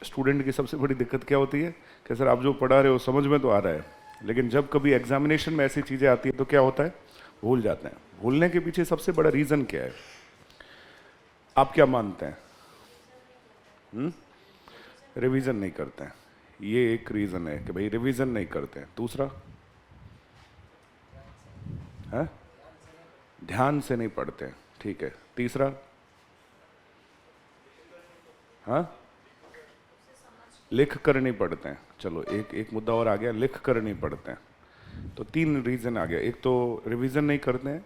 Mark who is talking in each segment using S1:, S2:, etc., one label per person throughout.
S1: Student की सबसे बड़ी दिक्कत क्या होती है कि सर आप जो पढ़ा रहे हो समझ में तो आ रहा है, लेकिन जब कभी एग्जामिनेशन में ऐसी चीज़ें आती है तो क्या होता है, भूल जाते हैं। भूलने के पीछे सबसे बड़ा रीज़न क्या है, आप क्या मानते हैं? रिवीजन नहीं करते हैं, ये एक रीज़न है कि भाई रिवीजन नहीं करते हैं। दूसरा है ध्यान से नहीं पढ़ते हैं, ठीक है। तीसरा, हाँ, लिख कर नहीं पढ़ते हैं। चलो एक एक मुद्दा और आ गया, लिख कर नहीं पढ़ते हैं। तो तीन रीजन आ गया, एक तो रिवीजन नहीं करते हैं,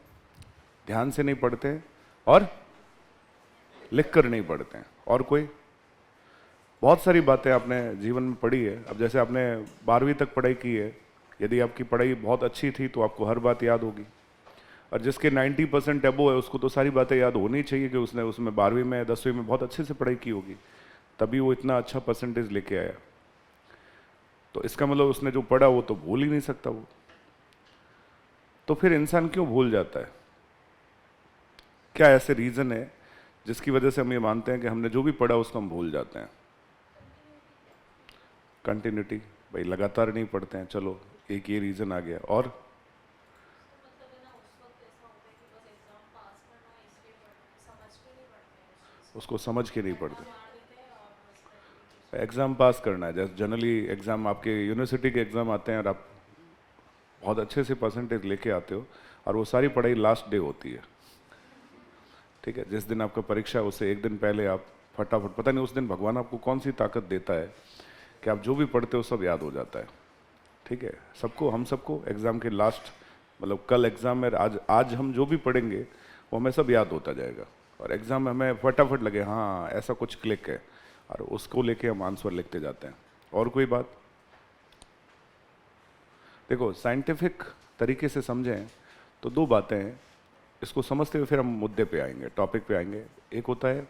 S1: ध्यान से नहीं पढ़ते हैं, और लिख कर नहीं पढ़ते हैं। और कोई बहुत सारी बातें आपने जीवन में पढ़ी है। अब जैसे आपने 12वीं तक पढ़ाई की है, यदि आपकी पढ़ाई बहुत अच्छी थी तो आपको हर बात याद होगी, और जिसके 90% एबो है उसको तो सारी बातें याद होनी चाहिए कि उसने उसमें 12वीं में 10वीं में बहुत अच्छे से पढ़ाई की होगी, तभी वो इतना अच्छा परसेंटेज लेके आया। तो इसका मतलब उसने जो पढ़ा वो तो भूल ही नहीं सकता वो। तो फिर इंसान क्यों भूल जाता है? क्या ऐसे रीजन है जिसकी वजह से हम ये मानते हैं कि हमने जो भी पढ़ा उसको हम भूल जाते हैं? कंटिन्यूटी, भाई लगातार नहीं पढ़ते हैं, चलो एक ये रीजन आ गया। और उसको समझ के नहीं पढ़ते, एग्जाम पास करना है। जैसे जनरली एग्जाम आपके यूनिवर्सिटी के एग्जाम आते हैं और आप बहुत अच्छे से परसेंटेज लेके आते हो, और वो सारी पढ़ाई लास्ट डे होती है, ठीक है। जिस दिन आपका परीक्षा है उससे एक दिन पहले आप फटाफट, पता नहीं उस दिन भगवान आपको कौन सी ताकत देता है कि आप जो भी पढ़ते हो सब याद हो जाता है, ठीक है। सबको, हम सबको एग्जाम के लास्ट, मतलब कल एग्जाम में आज आज हम जो भी पढ़ेंगे वो हमें सब याद होता जाएगा, और एग्जाम में हमें फटाफट लगे हाँ ऐसा कुछ क्लिक है, और उसको लेके हम आंसर लिखते जाते हैं। और कोई बात? देखो साइंटिफिक तरीके से समझें तो दो बातें हैं, इसको समझते हुए फिर हम मुद्दे पे आएंगे, टॉपिक पे आएंगे। एक होता है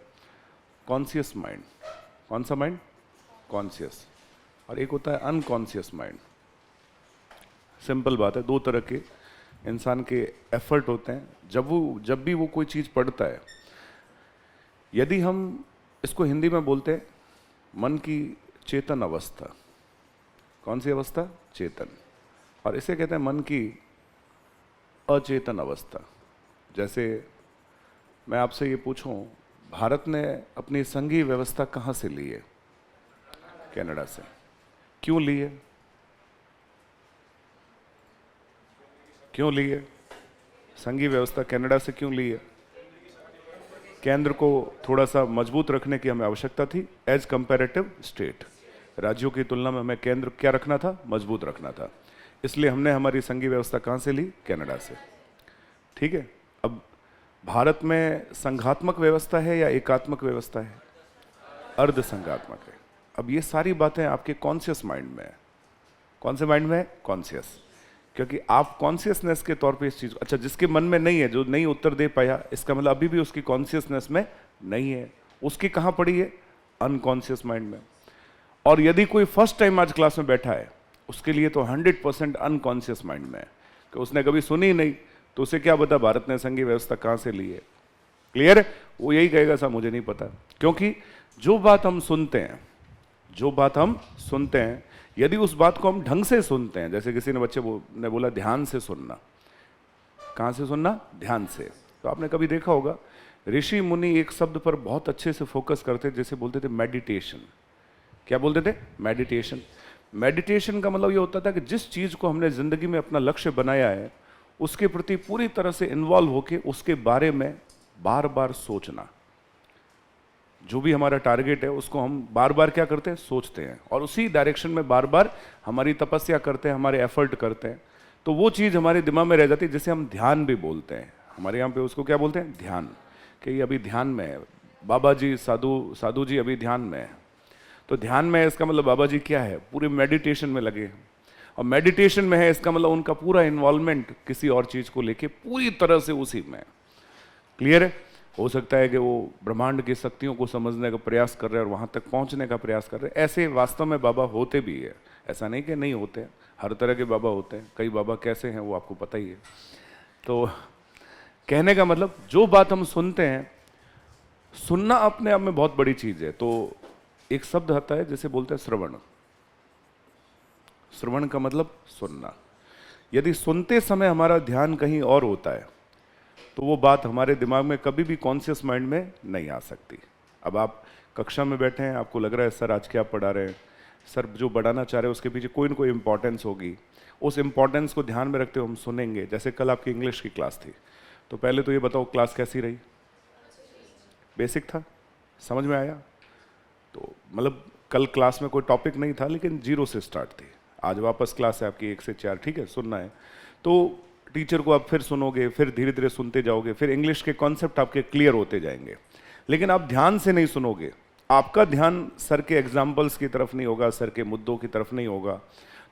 S1: कॉन्शियस माइंड, कौन सा माइंड? कॉन्शियस। और एक होता है अनकॉन्शियस माइंड। सिंपल बात है, दो तरह के इंसान के एफर्ट होते हैं जब भी वो कोई चीज़ पढ़ता है। यदि हम इसको हिंदी में बोलते हैं मन की चेतन अवस्था, कौन सी अवस्था? चेतन। और इसे कहते हैं मन की अचेतन अवस्था। जैसे मैं आपसे ये पूछूं, भारत ने अपनी संघीय व्यवस्था कहाँ से ली है? कनाडा से। क्यों ली है? क्यों ली है संघीय व्यवस्था कनाडा से? क्यों ली है? केंद्र को थोड़ा सा मजबूत रखने की हमें आवश्यकता थी, एज कंपैरेटिव स्टेट। राज्यों की तुलना में हमें केंद्र क्या रखना था? मजबूत रखना था। इसलिए हमने हमारी संघीय व्यवस्था कहाँ से ली? कनाडा से, ठीक है। अब भारत में संघात्मक व्यवस्था है या एकात्मक व्यवस्था है? अर्ध संघात्मक है। अब ये सारी बातें आपके कॉन्शियस माइंड में है। कौन से माइंड में है? कॉन्शियस। क्योंकि आप कॉन्शियसनेस के तौर पे इस चीज को, अच्छा जिसके मन में नहीं है, जो नहीं उत्तर दे पाया, इसका मतलब अभी भी उसकी कॉन्शियसनेस में नहीं है। उसकी कहां पड़ी है? अनकॉन्शियस माइंड में। और यदि कोई फर्स्ट टाइम आज क्लास में बैठा है, उसके लिए तो 100% अनकॉन्शियस माइंड में है कि उसने कभी सुनी ही नहीं, तो उसे क्या पता भारत ने संघीय व्यवस्था कहां से ली है? क्लियर है? वो यही कहेगा साहब मुझे नहीं पता। क्योंकि जो बात हम सुनते हैं, जो बात हम सुनते हैं, यदि उस बात को हम ढंग से सुनते हैं, जैसे किसी ने बच्चे ने बोला ध्यान से सुनना, कहां से सुनना? ध्यान से। तो आपने कभी देखा होगा ऋषि मुनि एक शब्द पर बहुत अच्छे से फोकस करते, जैसे बोलते थे मेडिटेशन। क्या बोलते थे? मेडिटेशन। मेडिटेशन का मतलब ये होता था कि जिस चीज को हमने जिंदगी में अपना लक्ष्य बनाया है उसके प्रति पूरी तरह से इन्वॉल्व होकर उसके बारे में बार बार सोचना। जो भी हमारा टारगेट है उसको हम बार बार क्या करते हैं? सोचते हैं, और उसी डायरेक्शन में बार बार हमारी तपस्या करते हैं, हमारे एफर्ट करते हैं। तो वो चीज़ हमारे दिमाग में रह जाती है, जिसे हम ध्यान भी बोलते हैं। हमारे यहाँ पे उसको क्या बोलते हैं? ध्यान। कि ये अभी ध्यान में है, बाबा जी, साधु जी अभी ध्यान में है। तो ध्यान में है इसका मतलब बाबा जी क्या है? पूरे मेडिटेशन में लगे हैं। और मेडिटेशन में है इसका मतलब उनका पूरा इन्वॉल्वमेंट किसी और चीज़ को लेके पूरी तरह से उसी में। क्लियर है? हो सकता है कि वो ब्रह्मांड की शक्तियों को समझने का प्रयास कर रहे हैं और वहां तक पहुंचने का प्रयास कर रहे हैं। ऐसे वास्तव में बाबा होते भी है, ऐसा नहीं कि नहीं होते हैं, हर तरह के बाबा होते हैं। कई बाबा कैसे हैं वो आपको पता ही है। तो कहने का मतलब जो बात हम सुनते हैं, सुनना अपने आप में बहुत बड़ी चीज है। तो एक शब्द आता है जिसे बोलते हैं श्रवण। श्रवण का मतलब सुनना। यदि सुनते समय हमारा ध्यान कहीं और होता है तो वो बात हमारे दिमाग में कभी भी कॉन्शियस माइंड में नहीं आ सकती। अब आप कक्षा में बैठे हैं, आपको लग रहा है सर आज क्या पढ़ा रहे हैं, सर जो बढ़ाना चाह रहे हैं उसके पीछे कोई ना कोई इंपॉर्टेंस होगी, उस इंपॉर्टेंस को ध्यान में रखते हुए हम सुनेंगे। जैसे कल आपकी इंग्लिश की क्लास थी, तो पहले तो ये बताओ क्लास कैसी रही? बेसिक था, समझ में आया? तो मतलब कल क्लास में कोई टॉपिक नहीं था लेकिन 0 से स्टार्ट थी। आज वापस क्लास है आपकी 1 से 4, ठीक है, सुनना है। तो टीचर को आप फिर सुनोगे, फिर धीरे धीरे सुनते जाओगे, फिर इंग्लिश के कॉन्सेप्ट आपके क्लियर होते जाएंगे। लेकिन आप ध्यान से नहीं सुनोगे, आपका ध्यान सर के एग्जाम्पल्स की तरफ नहीं होगा, सर के मुद्दों की तरफ नहीं होगा,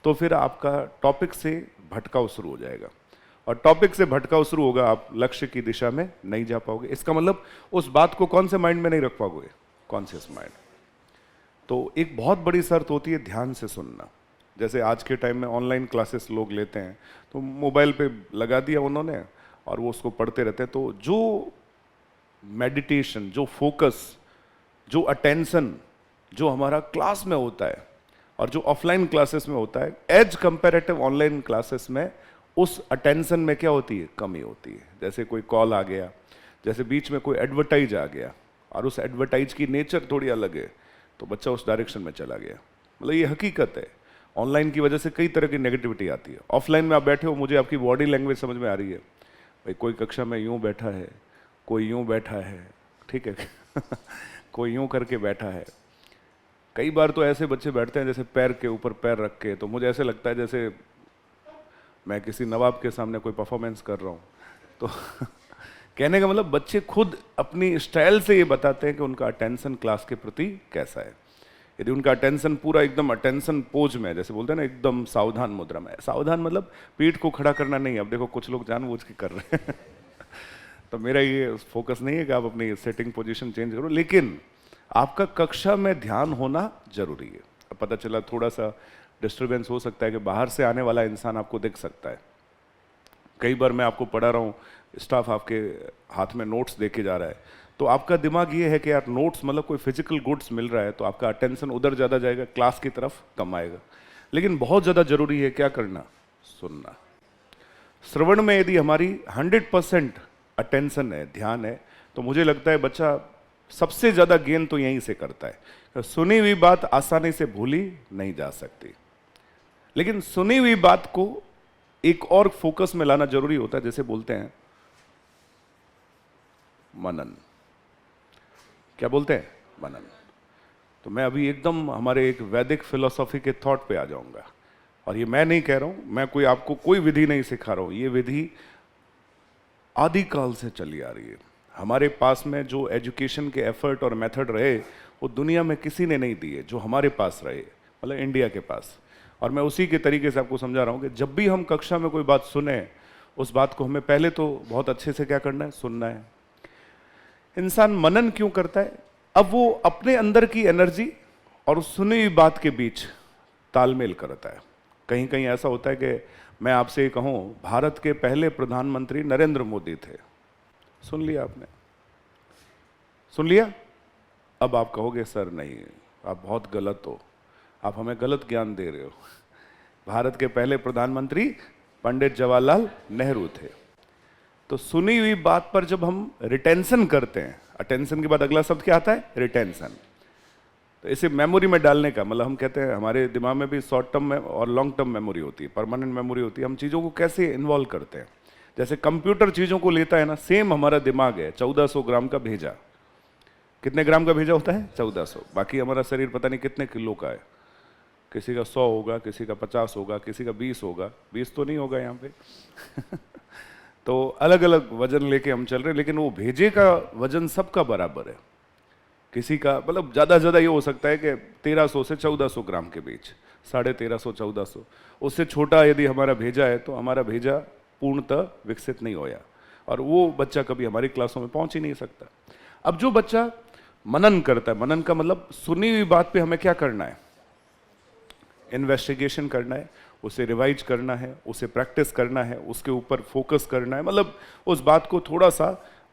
S1: तो फिर आपका टॉपिक से भटकाव शुरू हो जाएगा। और टॉपिक से भटकाव शुरू होगा, आप लक्ष्य की दिशा में नहीं जा पाओगे। इसका मतलब उस बात को कौन से माइंड में नहीं रख पाओगे? Conscious mind. तो एक बहुत बड़ी शर्त होती है ध्यान से सुनना। जैसे आज के टाइम में ऑनलाइन क्लासेस लोग लेते हैं, तो मोबाइल पे लगा दिया उन्होंने और वो उसको पढ़ते रहते हैं। तो जो मेडिटेशन, जो फोकस, जो अटेंशन जो हमारा क्लास में होता है और जो ऑफलाइन क्लासेस में होता है, एज कंपैरेटिव ऑनलाइन क्लासेस में उस अटेंशन में क्या होती है? कमी होती है। जैसे कोई कॉल आ गया, जैसे बीच में कोई एडवर्टाइज आ गया और उस एडवर्टाइज की नेचर थोड़ी अलग है, तो बच्चा उस डायरेक्शन में चला गया। मतलब ये हकीकत है। ऑनलाइन की वजह से कई तरह की नेगेटिविटी आती है। ऑफलाइन में आप बैठे हो, मुझे आपकी बॉडी लैंग्वेज समझ में आ रही है, भाई कोई कक्षा में यूं बैठा है, कोई यूं बैठा है, ठीक है कोई यूं करके बैठा है। कई बार तो ऐसे बच्चे बैठते हैं जैसे पैर के ऊपर पैर रख के, तो मुझे ऐसे लगता है जैसे मैं किसी नवाब के सामने कोई परफॉर्मेंस कर रहा हूँ। तो कहने का मतलब बच्चे खुद अपनी स्टाइल से ये बताते हैं कि उनका अटेंशन क्लास के प्रति कैसा है। यदि उनका अटेंशन पूरा एकदम अटेंशन पोज में है, जैसे बोलते हैं ना एकदम सावधान मुद्रा में, सावधान मतलब पीठ को खड़ा करना नहीं। अब देखो कुछ लोग जानबूझ के कर रहे हैं तो मेरा ये फोकस नहीं है कि आप अपनी सेटिंग पोजीशन चेंज करो, लेकिन आपका कक्षा में ध्यान होना जरूरी है। अब पता चला थोड़ा सा डिस्टर्बेंस हो सकता है कि बाहर से आने वाला इंसान आपको देख सकता है। कई बार मैं आपको पढ़ा रहा हूँ, स्टाफ आपके हाथ में नोट्स देके जा रहा है, तो आपका दिमाग ये है कि यार नोट्स मतलब कोई फिजिकल गुड्स मिल रहा है, तो आपका अटेंशन उधर ज़्यादा जाएगा, क्लास की तरफ कम आएगा। लेकिन बहुत ज़्यादा जरूरी है क्या करना? सुनना। श्रवण में यदि हमारी 100% अटेंशन है, ध्यान है, तो मुझे लगता है बच्चा सबसे ज़्यादा गेन तो यहीं से करता है। तो सुनी हुई बात आसानी से भूली नहीं जा सकती, लेकिन सुनी हुई बात को एक और फोकस में लाना जरूरी होता है, जैसे बोलते हैं मनन। क्या बोलते हैं? मनन। तो मैं अभी एकदम हमारे एक वैदिक फिलोसॉफी के थॉट पे आ जाऊंगा, और ये मैं नहीं कह रहा हूं, मैं कोई आपको कोई विधि नहीं सिखा रहा हूं, ये विधि आदिकाल से चली आ रही है। हमारे पास में जो एजुकेशन के एफर्ट और मेथड रहे वो दुनिया में किसी ने नहीं दिए जो हमारे पास रहे, मतलब इंडिया के पास। और मैं उसी के तरीके से आपको समझा रहा हूं कि जब भी हम कक्षा में कोई बात सुने, उस बात को हमें पहले तो बहुत अच्छे से क्या करना है? सुनना है। इंसान मनन क्यों करता है? अब वो अपने अंदर की एनर्जी और उस सुनी हुई बात के बीच तालमेल करता है। कहीं कहीं ऐसा होता है कि मैं आपसे ये कहूं, भारत के पहले प्रधानमंत्री नरेंद्र मोदी थे। सुन लिया आपने? सुन लिया? अब आप कहोगे सर नहीं, आप बहुत गलत हो, आप हमें गलत ज्ञान दे रहे हो। भारत के पहले प्रधानमंत्री पंडित जवाहरलाल नेहरू थे। तो सुनी हुई बात पर जब हम रिटेंशन करते हैं, अटेंशन के बाद अगला शब्द क्या आता है? रिटेंशन। तो इसे मेमोरी में डालने का मतलब, हम कहते हैं हमारे दिमाग में भी शॉर्ट टर्म में और लॉन्ग टर्म मेमोरी होती है, परमानेंट मेमोरी होती है। हम चीज़ों को कैसे इन्वॉल्व करते हैं, जैसे कंप्यूटर चीज़ों को लेता है ना, सेम हमारा दिमाग है। 1400 ग्राम का भेजा, कितने ग्राम का भेजा होता है? 1400। बाकी हमारा शरीर पता नहीं कितने किलो का है, किसी का 100 होगा, किसी का 50 होगा, किसी का 20 होगा, 20 तो नहीं होगा यहाँ पे तो अलग अलग वजन लेके हम चल रहे हैं, लेकिन वो भेजे का वजन सबका बराबर है। किसी का मतलब ज़्यादा से ज़्यादा ये हो सकता है कि 1300 से 1400 ग्राम के बीच, 1350 1400। उससे छोटा यदि हमारा भेजा है तो हमारा भेजा पूर्णतः विकसित नहीं होया, और वो बच्चा कभी हमारी क्लासों में पहुंच ही नहीं सकता। अब जो बच्चा मनन करता है, मनन का मतलब सुनी हुई बात पे हमें क्या करना है? इन्वेस्टिगेशन करना है, उसे रिवाइज करना है, उसे प्रैक्टिस करना है, उसके ऊपर फोकस करना है। मतलब उस बात को थोड़ा सा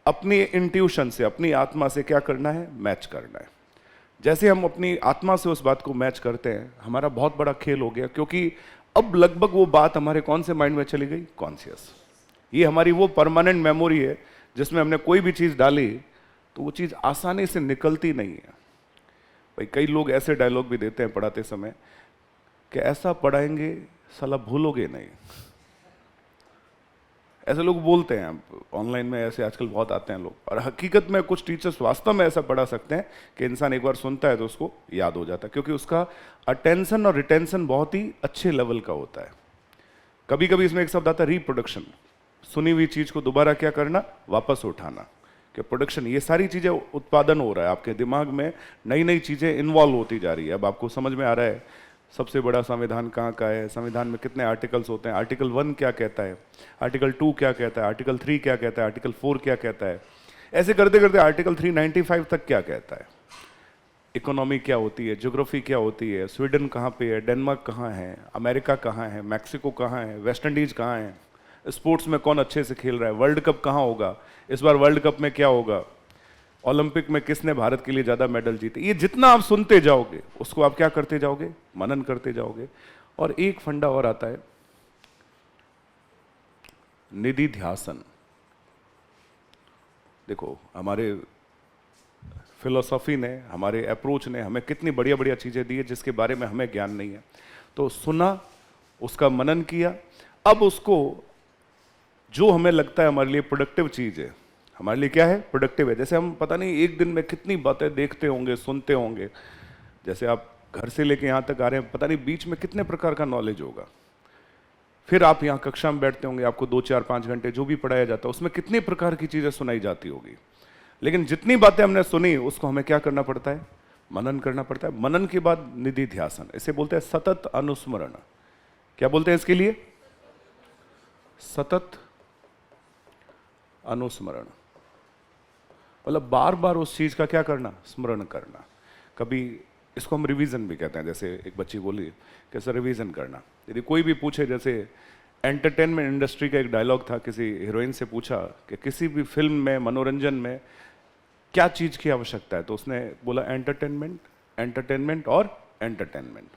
S1: अपनी इंट्यूशन से, अपनी आत्मा से क्या करना है? मैच करना है। जैसे हम अपनी आत्मा से उस बात को मैच करते हैं, हमारा बहुत बड़ा खेल हो गया, क्योंकि अब लगभग वो बात हमारे कौन से माइंड में चली गई, कॉन्शियस। ये हमारी वो परमानेंट मेमोरी है जिसमें हमने कोई भी चीज़ डाली तो वो चीज़ आसानी से निकलती नहीं है। भाई कई लोग ऐसे डायलॉग भी देते हैं पढ़ाते समय कि ऐसा पढ़ाएंगे साला भूलोगे नहीं। ऐसे लोग बोलते हैं, ऑनलाइन में ऐसे आजकल बहुत आते हैं लोग, और हकीकत में कुछ टीचर्स वास्तव में ऐसा पढ़ा सकते हैं कि इंसान एक बार सुनता है तो उसको याद हो जाता है, क्योंकि उसका अटेंशन और रिटेंशन बहुत ही अच्छे लेवल का होता है। कभी कभी इसमें एक शब्द आता है रिप्रोडक्शन, सुनी हुई चीज को दोबारा क्या करना, वापस उठाना, कि प्रोडक्शन, ये सारी चीजें उत्पादन हो रहा है आपके दिमाग में, नई नई चीजें इन्वॉल्व होती जा रही है। अब आपको समझ में आ रहा है सबसे बड़ा संविधान कहाँ का है, संविधान में कितने आर्टिकल्स होते हैं, आर्टिकल 1 क्या कहता है, आर्टिकल 2 क्या कहता है, आर्टिकल 3 क्या कहता है, आर्टिकल 4 क्या कहता है, ऐसे करते करते आर्टिकल 395 तक क्या कहता है, इकोनॉमी क्या होती है, ज्योग्राफी क्या होती है, स्वीडन कहाँ पे है, डेनमार्क कहाँ है, अमेरिका कहाँ है, मैक्सिको कहाँ है, वेस्ट इंडीज कहाँ है, स्पोर्ट्स में कौन अच्छे से खेल रहा है, वर्ल्ड कप कहाँ होगा, इस बार वर्ल्ड कप में क्या होगा, ओलंपिक में किसने भारत के लिए ज्यादा मेडल जीते। ये जितना आप सुनते जाओगे उसको आप क्या करते जाओगे, मनन करते जाओगे। और एक फंडा और आता है, निधि ध्यासन। देखो हमारे फिलोसॉफी ने, हमारे अप्रोच ने हमें कितनी बढ़िया बढ़िया चीजें दी है जिसके बारे में हमें ज्ञान नहीं है। तो सुना, उसका मनन किया, अब उसको जो हमें लगता है हमारे लिए प्रोडक्टिव चीज है, हमारे लिए क्या है, प्रोडक्टिव है। जैसे हम पता नहीं एक दिन में कितनी बातें देखते होंगे, सुनते होंगे। जैसे आप घर से लेके यहाँ तक आ रहे हैं, पता नहीं बीच में कितने प्रकार का नॉलेज होगा। फिर आप यहाँ कक्षा में बैठते होंगे, आपको 2 4 5 घंटे जो भी पढ़ाया जाता है उसमें कितनी प्रकार की चीजें सुनाई जाती होगी। लेकिन जितनी बातें हमने सुनी उसको हमें क्या करना पड़ता है, मनन करना पड़ता है। मनन के बाद निधि ध्यासन, इसे बोलते हैं सतत अनुस्मरण। क्या बोलते हैं इसके लिए, सतत अनुस्मरण, मतलब बार बार उस चीज का क्या करना, स्मरण करना। कभी इसको हम रिवीजन भी कहते हैं। जैसे एक बच्ची बोली कैसे रिवीजन करना। यदि कोई भी पूछे, जैसे एंटरटेनमेंट इंडस्ट्री का एक डायलॉग था, किसी हीरोइन से पूछा कि किसी भी फिल्म में, मनोरंजन में क्या चीज की आवश्यकता है, तो उसने बोला एंटरटेनमेंट, एंटरटेनमेंट और एंटरटेनमेंट।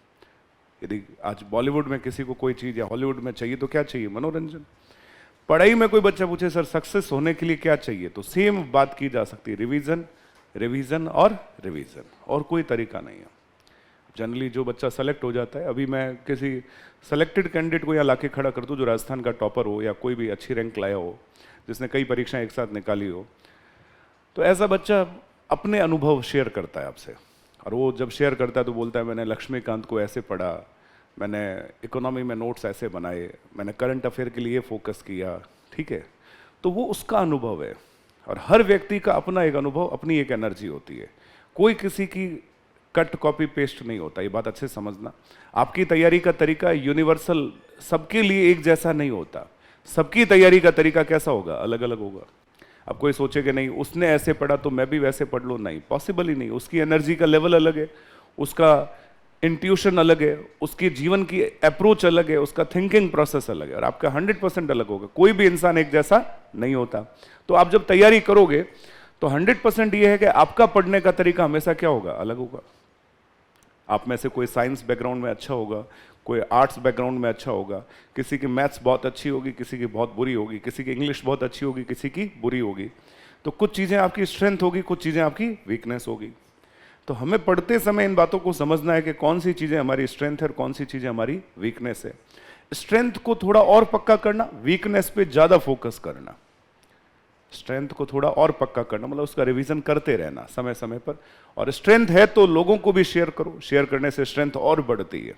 S1: यदि आज बॉलीवुड में किसी को कोई चीज या हॉलीवुड में चाहिए तो क्या चाहिए, मनोरंजन। पढ़ाई में कोई बच्चा पूछे सर सक्सेस होने के लिए क्या चाहिए, तो सेम बात की जा सकती है, रिवीजन, रिवीजन और रिवीजन, और कोई तरीका नहीं है। जनरली जो बच्चा सेलेक्ट हो जाता है, अभी मैं किसी सेलेक्टेड कैंडिडेट को यहाँ लाके खड़ा कर दूं जो राजस्थान का टॉपर हो या कोई भी अच्छी रैंक लाया हो, जिसने कई परीक्षाएं एक साथ निकाली हो, तो ऐसा बच्चा अपने अनुभव शेयर करता है आपसे। और वो जब शेयर करता है तो बोलता है मैंने लक्ष्मीकांत को ऐसे पढ़ा, मैंने इकोनॉमी में नोट्स ऐसे बनाए, मैंने करंट अफेयर के लिए फोकस किया, ठीक है। तो वो उसका अनुभव है, और हर व्यक्ति का अपना एक अनुभव, अपनी एक एनर्जी होती है। कोई किसी की कट कॉपी पेस्ट नहीं होता, ये बात अच्छे समझना। आपकी तैयारी का तरीका यूनिवर्सल, सबके लिए एक जैसा नहीं होता। सबकी तैयारी का तरीका कैसा होगा, अलग अलग होगा। अब कोई सोचे कि नहीं उसने ऐसे पढ़ा तो मैं भी वैसे पढ़ लूँ, नहीं, पॉसिबल ही नहीं। उसकी एनर्जी का लेवल अलग है, उसका इंट्यूशन अलग है, उसकी जीवन की अप्रोच अलग है, उसका थिंकिंग प्रोसेस अलग है, और आपका 100% अलग होगा। कोई भी इंसान एक जैसा नहीं होता। तो आप जब तैयारी करोगे तो 100% ये है कि आपका पढ़ने का तरीका हमेशा क्या होगा, अलग होगा। आप में से कोई साइंस बैकग्राउंड में अच्छा होगा, कोई आर्ट्स बैकग्राउंड में अच्छा होगा, किसी की मैथ्स बहुत अच्छी होगी, किसी की बहुत बुरी होगी, किसी की इंग्लिश बहुत अच्छी होगी, किसी की बुरी होगी। तो कुछ चीज़ें आपकी स्ट्रेंथ होगी, कुछ चीज़ें आपकी वीकनेस होगी। तो हमें पढ़ते समय इन बातों को समझना है कि कौन सी चीज़ें हमारी स्ट्रेंथ है और कौन सी चीज़ें हमारी वीकनेस है। स्ट्रेंथ को थोड़ा और पक्का करना, वीकनेस पे ज़्यादा फोकस करना। स्ट्रेंथ को थोड़ा और पक्का करना मतलब उसका रिवीजन करते रहना समय समय पर। और स्ट्रेंथ है तो लोगों को भी शेयर करो, शेयर करने से स्ट्रेंथ और बढ़ती है।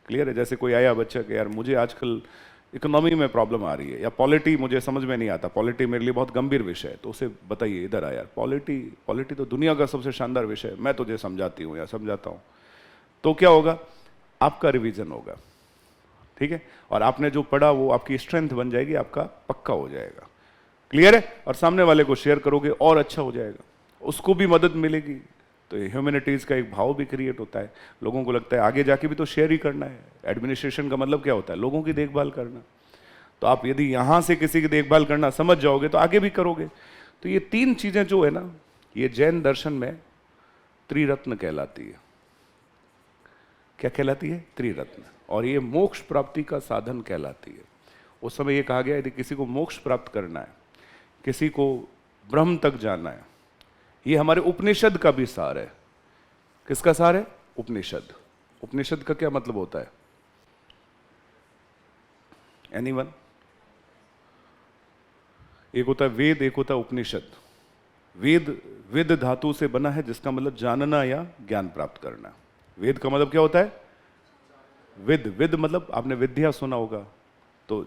S1: क्लियर है। जैसे कोई आया बच्चा कि यार मुझे आजकल इकोनॉमी में प्रॉब्लम आ रही है, या पॉलिटी मुझे समझ में नहीं आता, पॉलिटी मेरे लिए बहुत गंभीर विषय है, तो उसे बताइए इधर आ यार, पॉलिटी तो दुनिया का सबसे शानदार विषय है, मैं तुझे समझाती हूँ या समझाता हूँ। तो क्या होगा, आपका रिवीजन होगा, ठीक है, और आपने जो पढ़ा वो आपकी स्ट्रेंथ बन जाएगी, आपका पक्का हो जाएगा। क्लियर है। और सामने वाले को शेयर करोगे और अच्छा हो जाएगा, उसको भी मदद मिलेगी। तो ह्यूमैनिटीज का एक भाव भी क्रिएट होता है। लोगों को लगता है आगे जाके भी तो शेयर ही करना है। एडमिनिस्ट्रेशन का मतलब क्या होता है, लोगों की देखभाल करना। तो आप यदि यहां से किसी की देखभाल करना समझ जाओगे तो आगे भी करोगे। तो ये तीन चीजें जो है ना, ये जैन दर्शन में त्रिरत्न कहलाती है। क्या कहलाती है? त्रिरत्न। और ये मोक्ष प्राप्ति का साधन कहलाती है। उस समय ये कहा गया यदि किसी को मोक्ष प्राप्त करना है, किसी को ब्रह्म तक जाना है, ये हमारे उपनिषद का भी सार है। किसका सार है? उपनिषद। उपनिषद का क्या मतलब होता है? एनीवन? एक होता है वेद, एक होता है उपनिषद। वेद विद धातु से बना है, जिसका मतलब जानना या ज्ञान प्राप्त करना। वेद का मतलब क्या होता है? विद। विद मतलब आपने विद्या सुना होगा, तो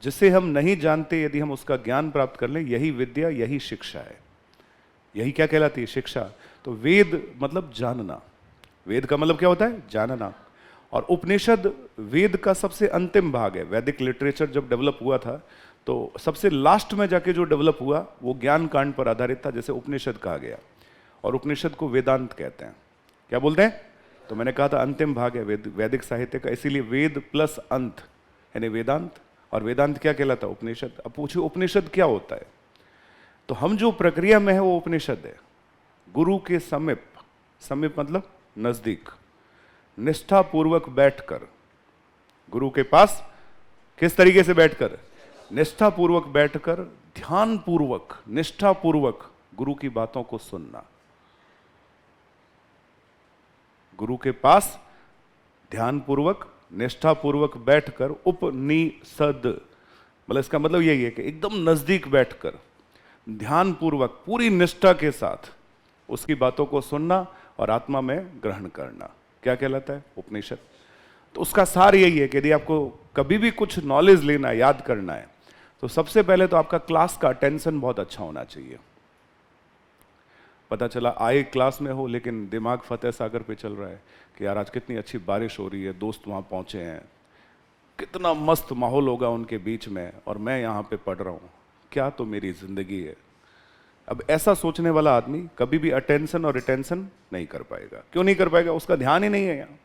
S1: जिसे हम नहीं जानते यदि हम उसका ज्ञान प्राप्त कर लें, यही विद्या, यही शिक्षा है। यही क्या कहलाती है? शिक्षा। तो वेद मतलब जानना। वेद का मतलब क्या होता है? जानना। और उपनिषद वेद का सबसे अंतिम भाग है। वैदिक लिटरेचर जब डेवलप हुआ था तो सबसे लास्ट में जाके जो डेवलप हुआ वो ज्ञान कांड पर आधारित था, जैसे उपनिषद कहा गया। और उपनिषद को वेदांत कहते हैं। क्या बोलते हैं? तो मैंने कहा था अंतिम भाग है वैदिक साहित्य का, इसीलिए वेद प्लस अंत यानी वेदांत। और वेदांत क्या कहलाता है? उपनिषद। अब पूछिए उपनिषद क्या होता है? तो हम जो प्रक्रिया में है वो उपनिषद है। गुरु के समीप, समीप मतलब नजदीक, निष्ठापूर्वक बैठकर, गुरु के पास किस तरीके से बैठकर? निष्ठापूर्वक बैठकर, ध्यानपूर्वक, निष्ठापूर्वक गुरु की बातों को सुनना। गुरु के पास ध्यानपूर्वक, निष्ठापूर्वक बैठकर, उपनिषद मतलब इसका मतलब यही है कि एकदम नजदीक बैठकर ध्यानपूर्वक पूरी निष्ठा के साथ उसकी बातों को सुनना और आत्मा में ग्रहण करना। क्या कहलाता है? उपनिषद। तो उसका सार यही है कि यदि आपको कभी भी कुछ नॉलेज लेना है, याद करना है, तो सबसे पहले तो आपका क्लास का अटेंशन बहुत अच्छा होना चाहिए। पता चला आए क्लास में हो लेकिन दिमाग फतेह सागर पे चल रहा है कि यार आज कितनी अच्छी बारिश हो रही है, दोस्त वहाँ पहुँचे हैं, कितना मस्त माहौल होगा उनके बीच में, और मैं यहाँ पे पढ़ रहा हूँ, क्या तो मेरी जिंदगी है। अब ऐसा सोचने वाला आदमी कभी भी अटेंशन और रिटेंशन नहीं कर पाएगा। क्यों नहीं कर पाएगा? उसका ध्यान ही नहीं है यहाँ।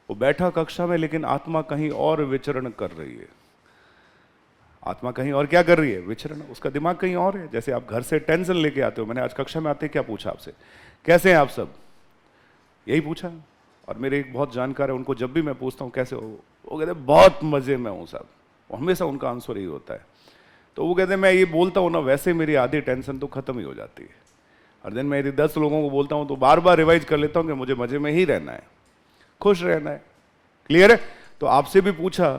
S1: वो बैठा कक्षा में लेकिन आत्मा कहीं और विचरण कर रही है। आत्मा कहीं और क्या कर रही है? विचरण। उसका दिमाग कहीं और है। जैसे आप घर से टेंशन लेके आते हो, मैंने आज कक्षा में आते क्या पूछा आपसे? कैसे हैं आप सब? यही पूछा। और मेरे एक बहुत जानकार है, उनको जब भी मैं पूछता हूँ कैसे हो, वो कहते हैं बहुत मजे में हूँ साहब। हमेशा उनका आंसर यही होता है। तो वो कहते हैं मैं ये बोलता हूँ ना, वैसे मेरी आधी टेंशन तो खत्म ही हो जाती है। और दिन मैं यदि 10 लोगों को बोलता हूँ तो बार बार रिवाइज कर लेता हूँ कि मुझे मजे में ही रहना है, खुश रहना है। क्लियर है? तो आपसे भी पूछा।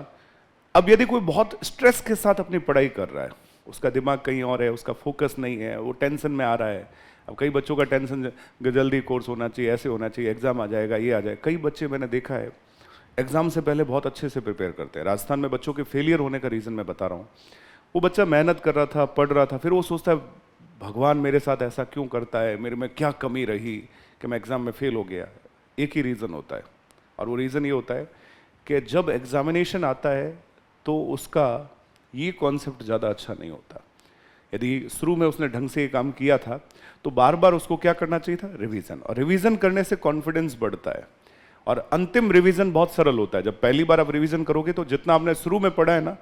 S1: अब यदि कोई बहुत स्ट्रेस के साथ अपनी पढ़ाई कर रहा है, उसका दिमाग कहीं और है, उसका फोकस नहीं है, वो टेंशन में आ रहा है। अब कई बच्चों का टेंशन जल्दी कोर्स होना चाहिए, ऐसे होना चाहिए, एग्जाम आ जाएगा, ये आ जाएगा। कई बच्चे मैंने देखा है एग्जाम से पहले बहुत अच्छे से प्रिपेयर करते हैं। राजस्थान में बच्चों के फेलियर होने का रीजन मैं बता रहा हूँ। वो बच्चा मेहनत कर रहा था, पढ़ रहा था, फिर वो सोचता है भगवान मेरे साथ ऐसा क्यों करता है, मेरे में क्या कमी रही कि मैं एग्जाम में फेल हो गया। एक ही रीज़न होता है, और वो रीज़न ये होता है कि जब एग्जामिनेशन आता है तो उसका ये कॉन्सेप्ट ज़्यादा अच्छा नहीं होता। यदि शुरू में उसने ढंग से ये काम किया था तो बार बार उसको क्या करना चाहिए था? रिवीजन। और रिवीजन करने से कॉन्फिडेंस बढ़ता है। और अंतिम रिवीजन बहुत सरल होता है। जब पहली बार आप रिवीजन करोगे तो जितना आपने शुरू में पढ़ा है ना,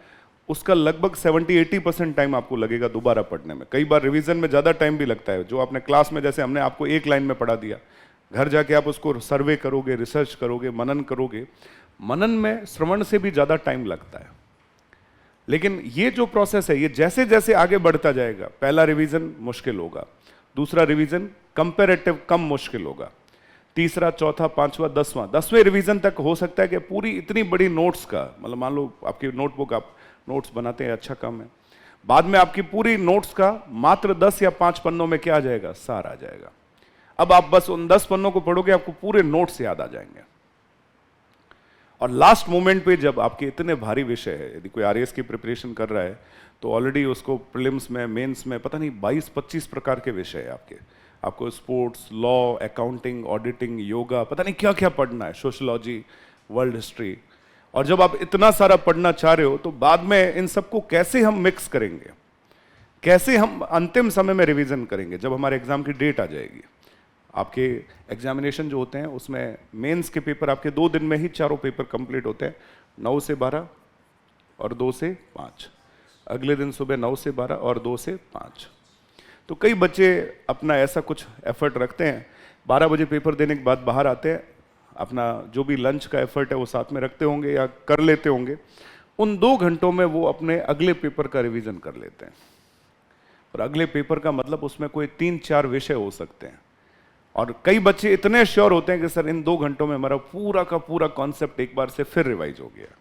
S1: उसका लगभग 70-80% टाइम आपको लगेगा दोबारा पढ़ने में। कई बार रिवीजन में ज़्यादा टाइम भी लगता है। जो आपने क्लास में, जैसे हमने आपको एक लाइन में पढ़ा दिया, घर जाके आप उसको सर्वे करोगे, रिसर्च करोगे, मनन करोगे। मनन में श्रवण से भी ज़्यादा टाइम लगता है। लेकिन ये जो प्रोसेस है, ये जैसे जैसे आगे बढ़ता जाएगा, पहला रिवीजन मुश्किल होगा, दूसरा रिवीजन कंपैरेटिव कम मुश्किल होगा, तीसरा, चौथा, पांचवा, 10वें रिवीजन तक हो सकता है कि पूरी इतनी बड़ी नोट्स का, मतलब मान लो आपकी नोटबुक, आप नोट्स बनाते हैं, अच्छा काम है, बाद में आपकी पूरी नोट्स का मात्र 10 या 5 पन्नों में क्या आ जाएगा? सार आ जाएगा। अब आप बस उन 10 पन्नों को पढ़ोगे, आपको पूरे नोट्स याद आ जाएंगे। और लास्ट मोमेंट पे जब आपके इतने भारी विषय है, यदि कोई आरएएस की प्रिपरेशन कर रहा है तो ऑलरेडी उसको प्रीलिम्स में, मेंस में पता नहीं 22-25 प्रकार के विषय है आपके। आपको sports, law, accounting, auditing, yoga, पता नहीं क्या क्या पढ़ना है, सोशियोलॉजी, वर्ल्ड हिस्ट्री। और जब आप इतना सारा पढ़ना चाह रहे हो तो बाद में इन सबको कैसे हम मिक्स करेंगे, कैसे हम अंतिम समय में रिवीजन करेंगे जब हमारे एग्जाम की डेट आ जाएगी। आपके एग्जामिनेशन जो होते हैं उसमें मेंस के पेपर आपके 2 दिन में ही चारों पेपर कंप्लीट होते हैं, 9 से 12 और 2 से 5। अगले दिन सुबह 9 से 12 और 2 से 5। तो कई बच्चे अपना ऐसा कुछ एफर्ट रखते हैं 12 बजे पेपर देने के बाद बाहर आते हैं, अपना जो भी लंच का एफर्ट है वो साथ में रखते होंगे या कर लेते होंगे। उन 2 घंटों में वो अपने अगले पेपर का रिवीजन कर लेते हैं। और अगले पेपर का मतलब उसमें कोई 3-4 विषय हो सकते हैं, और कई बच्चे इतने श्योर होते हैं कि सर इन 2 घंटों में हमारा पूरा का पूरा कॉन्सेप्ट एक बार से फिर रिवाइज हो गया।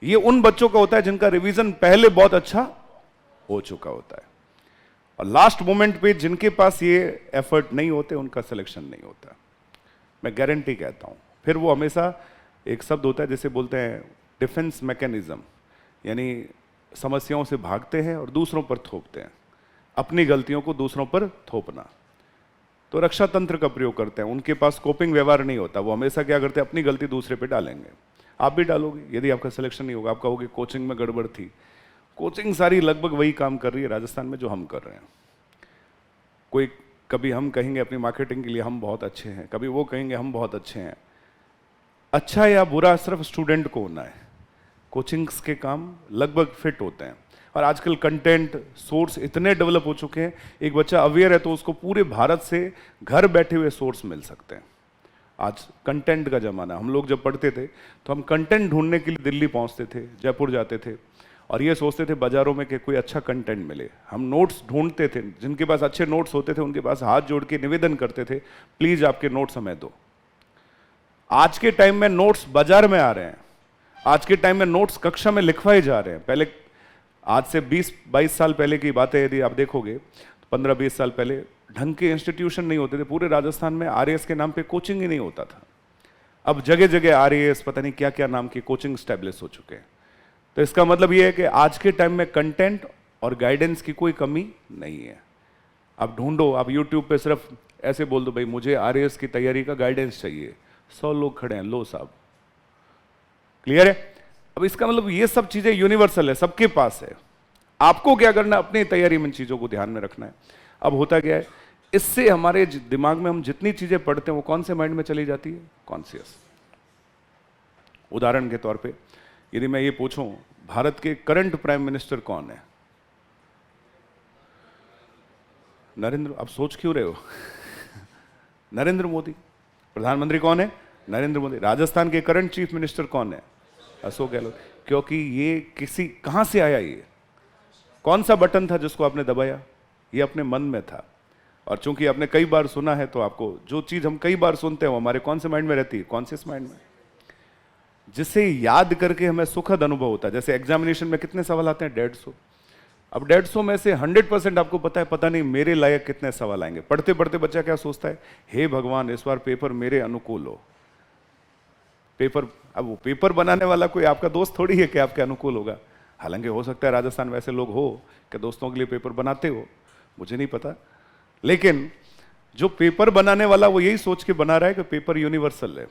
S1: ये उन बच्चों का होता है जिनका रिवीजन पहले बहुत अच्छा हो चुका होता है, और लास्ट मोमेंट पे जिनके पास ये एफर्ट नहीं होते उनका सिलेक्शन नहीं होता। मैं गारंटी कहता हूं। फिर वो हमेशा एक शब्द होता है जिसे बोलते हैं डिफेंस मैकेनिज्म, यानी समस्याओं से भागते हैं और दूसरों पर थोपते हैं, अपनी गलतियों को दूसरों पर थोपना। तो रक्षा तंत्र का प्रयोग करते हैं, उनके पास कोपिंग व्यवहार नहीं होता। वो हमेशा क्या करते हैं, अपनी गलती दूसरे पे डालेंगे। आप भी डालोगे यदि आपका सिलेक्शन नहीं होगा। आप कहोगे कोचिंग में गड़बड़ थी। कोचिंग सारी लगभग वही काम कर रही है राजस्थान में जो हम कर रहे हैं। कोई कभी हम कहेंगे अपनी मार्केटिंग के लिए हम बहुत अच्छे हैं, कभी वो कहेंगे हम बहुत अच्छे हैं। अच्छा या बुरा सिर्फ स्टूडेंट को होना है। कोचिंग्स के काम लगभग फिट होते हैं, और आजकल कंटेंट सोर्स इतने डेवलप हो चुके हैं, एक बच्चा अवेयर है तो उसको पूरे भारत से घर बैठे हुए सोर्स मिल सकते हैं। आज कंटेंट का जमाना। हम लोग जब पढ़ते थे तो हम कंटेंट ढूंढने के लिए दिल्ली पहुंचते थे, जयपुर जाते थे, और ये सोचते थे बाजारों में कि कोई अच्छा कंटेंट मिले। हम नोट्स ढूंढते थे, जिनके पास अच्छे नोट्स होते थे उनके पास हाथ जोड़ के निवेदन करते थे, प्लीज आपके नोट्स हमें दो। आज के टाइम में नोट्स बाजार में आ रहे हैं। आज के टाइम में नोट्स कक्षा में लिखवाए जा रहे हैं। पहले आज से 20-22 साल पहले की बातें यदि आप देखोगे तो 15-20 साल पहले ढंग के इंस्टीट्यूशन नहीं होते थे। पूरे राजस्थान में आरएएस के नाम पे कोचिंग ही नहीं होता था। अब जगह जगह आरएएस पता नहीं क्या क्या नाम की कोचिंग स्टैब्लिश हो चुके हैं। तो इसका मतलब यह है कि आज के टाइम में कंटेंट और गाइडेंस की कोई कमी नहीं है। आप ढूंढो, आप यूट्यूब पे सिर्फ ऐसे बोल दो भाई मुझे आरएएस की तैयारी का गाइडेंस चाहिए, 100 लोग खड़े हैं, लो साहब। क्लियर है? अब इसका मतलब ये सब चीजें यूनिवर्सल है, सबके पास है। आपको क्या करना है, अपनी तैयारी में इन चीजों को ध्यान में रखना है। अब होता क्या है, इससे हमारे दिमाग में हम जितनी चीजें पढ़ते हैं वो कौन से माइंड में चली जाती है, कॉन्शियस। उदाहरण के तौर पे यदि मैं ये पूछूं भारत के करंट प्राइम मिनिस्टर कौन है, नरेंद्र, आप सोच क्यों रहे हो? नरेंद्र मोदी। प्रधानमंत्री कौन है, नरेंद्र मोदी। राजस्थान के करंट चीफ मिनिस्टर कौन है, अशोक गहलोत। क्योंकि ये कहां से आया, ये कौन सा बटन था जिसको आपने दबाया, ये अपने मन में था। और चूंकि आपने कई बार सुना है तो आपको जो चीज हम कई बार सुनते हैं वो हमारे कौन से माइंड में रहती है, कॉन्शियस माइंड में, जिसे याद करके हमें सुखद अनुभव होता है। जैसे एग्जामिनेशन में कितने सवाल आते हैं, 150। अब 150 में से 100% आपको पता है, पता नहीं मेरे लायक कितने सवाल आएंगे। पढ़ते पढ़ते बच्चा क्या सोचता है, हे भगवान इस बार पेपर मेरे अनुकूल हो। पेपर, अब वो पेपर बनाने वाला कोई आपका दोस्त थोड़ी है कि आपके अनुकूल होगा। हालांकि हो सकता है राजस्थान वैसे लोग हो कि दोस्तों के लिए पेपर बनाते हो, मुझे नहीं पता। लेकिन जो पेपर बनाने वाला वो यही सोच के बना रहा है कि पेपर यूनिवर्सल है।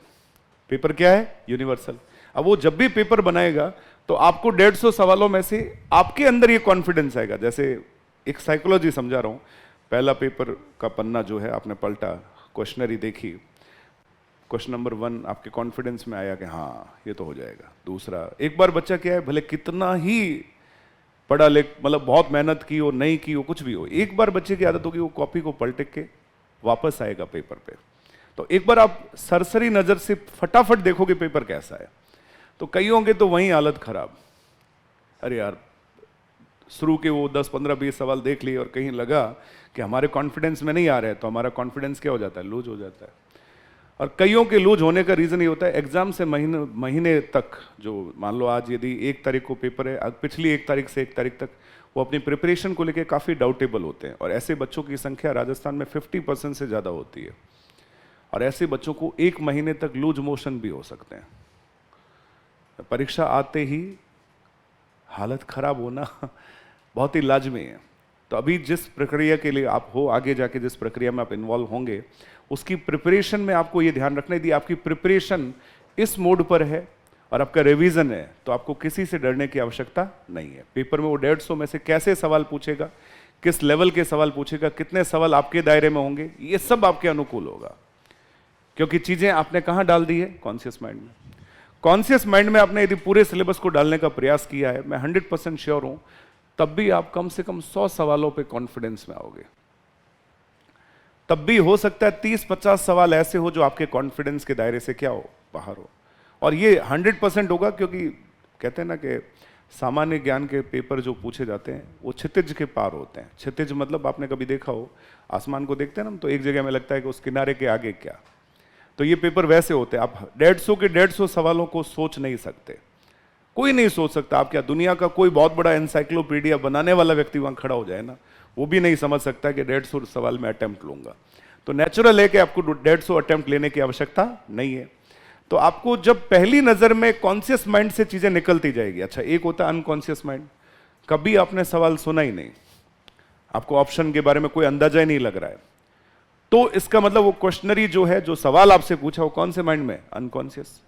S1: पेपर क्या है, यूनिवर्सल। अब वो जब भी पेपर बनाएगा तो आपको 150 सवालों में से आपके अंदर ये कॉन्फिडेंस आएगा। जैसे एक साइकोलॉजी समझा रहा हूं, पहला पेपर का पन्ना जो है आपने पलटा, क्वेश्चनरी देखी, क्वेश्चन नंबर 1 आपके कॉन्फिडेंस में आया कि हाँ ये तो हो जाएगा। दूसरा, एक बार बच्चा क्या है, भले कितना ही पढ़ा मतलब बहुत मेहनत की हो, नहीं की हो, कुछ भी हो, एक बार बच्चे की आदत होगी वो कॉपी को पलट के वापस आएगा पेपर पे। तो एक बार आप सरसरी नजर से फटाफट देखोगे पेपर कैसा है, तो कई होंगे तो वहीं हालत खराब। अरे यार, शुरू के वो 10, 15, 20 सवाल देख लिए और कहीं लगा कि हमारे कॉन्फिडेंस में नहीं आ रहा है, तो हमारा कॉन्फिडेंस क्या हो जाता है, लूज हो जाता है। और कईयों के लूज होने का रीजन ये होता है, एग्जाम से महीने तक, जो मान लो आज यदि 1 तारीख को पेपर है, पिछली 1 तारीख से 1 तारीख तक वो अपनी प्रिपरेशन को लेकर काफी डाउटेबल होते हैं। और ऐसे बच्चों की संख्या राजस्थान में 50% से ज्यादा होती है। और ऐसे बच्चों को 1 महीने तक लूज मोशन भी हो सकते हैं। परीक्षा आते ही हालत खराब होना बहुत ही लाजमी है। तो अभी जिस प्रक्रिया के लिए आप हो, आगे जाके जिस प्रक्रिया में आप इन्वॉल्व होंगे, उसकी प्रिपरेशन में आपको ये ध्यान रखना है, यदि आपकी प्रिपरेशन इस मोड पर है और आपका रिवीजन है तो आपको किसी से डरने की आवश्यकता नहीं है। पेपर में वो 150 में से कैसे सवाल पूछेगा, किस लेवल के सवाल पूछेगा, कितने सवाल आपके दायरे में होंगे, ये सब आपके अनुकूल होगा। क्योंकि चीजें आपने कहां डाल दी है, कॉन्शियस माइंड में। कॉन्शियस माइंड में आपने यदि पूरे सिलेबस को डालने का प्रयास किया है, मैं 100% श्योर हूं, तब भी आप कम से कम 100 सवालों पे कॉन्फिडेंस में आओगे। तब भी हो सकता है 30-50 सवाल ऐसे हो जो आपके कॉन्फिडेंस के दायरे से क्या हो, बाहर हो। और ये 100% होगा, क्योंकि कहते हैं ना कि सामान्य ज्ञान के पेपर जो पूछे जाते हैं वो क्षितिज के पार होते हैं। क्षितिज मतलब आपने कभी देखा हो, आसमान को देखते हैं ना, तो एक जगह में लगता है कि उस किनारे के आगे क्या। तो ये पेपर वैसे होते हैं, आप 150 के 150 सवालों को सोच नहीं सकते, कोई नहीं सोच सकता। आप क्या, दुनिया का कोई बहुत बड़ा एनसाइक्लोपीडिया बनाने वाला व्यक्ति वहां खड़ा हो जाए ना, वो भी नहीं समझ सकता कि 150 सवाल में अटेम्प्ट लूंगा। तो नेचुरल है कि आपको 150 अटेम्प्ट लेने की आवश्यकता नहीं है। तो आपको जब पहली नजर में कॉन्शियस माइंड से चीजें निकलती जाएगी। अच्छा, एक होता है अनकॉन्शियस माइंड, कभी आपने सवाल सुना ही नहीं, आपको ऑप्शन के बारे में कोई अंदाजा ही नहीं लग रहा है, तो इसका मतलब वो क्वेश्चनरी जो है, जो सवाल आपसे पूछा, वो कौन से माइंड में, अनकॉन्शियस।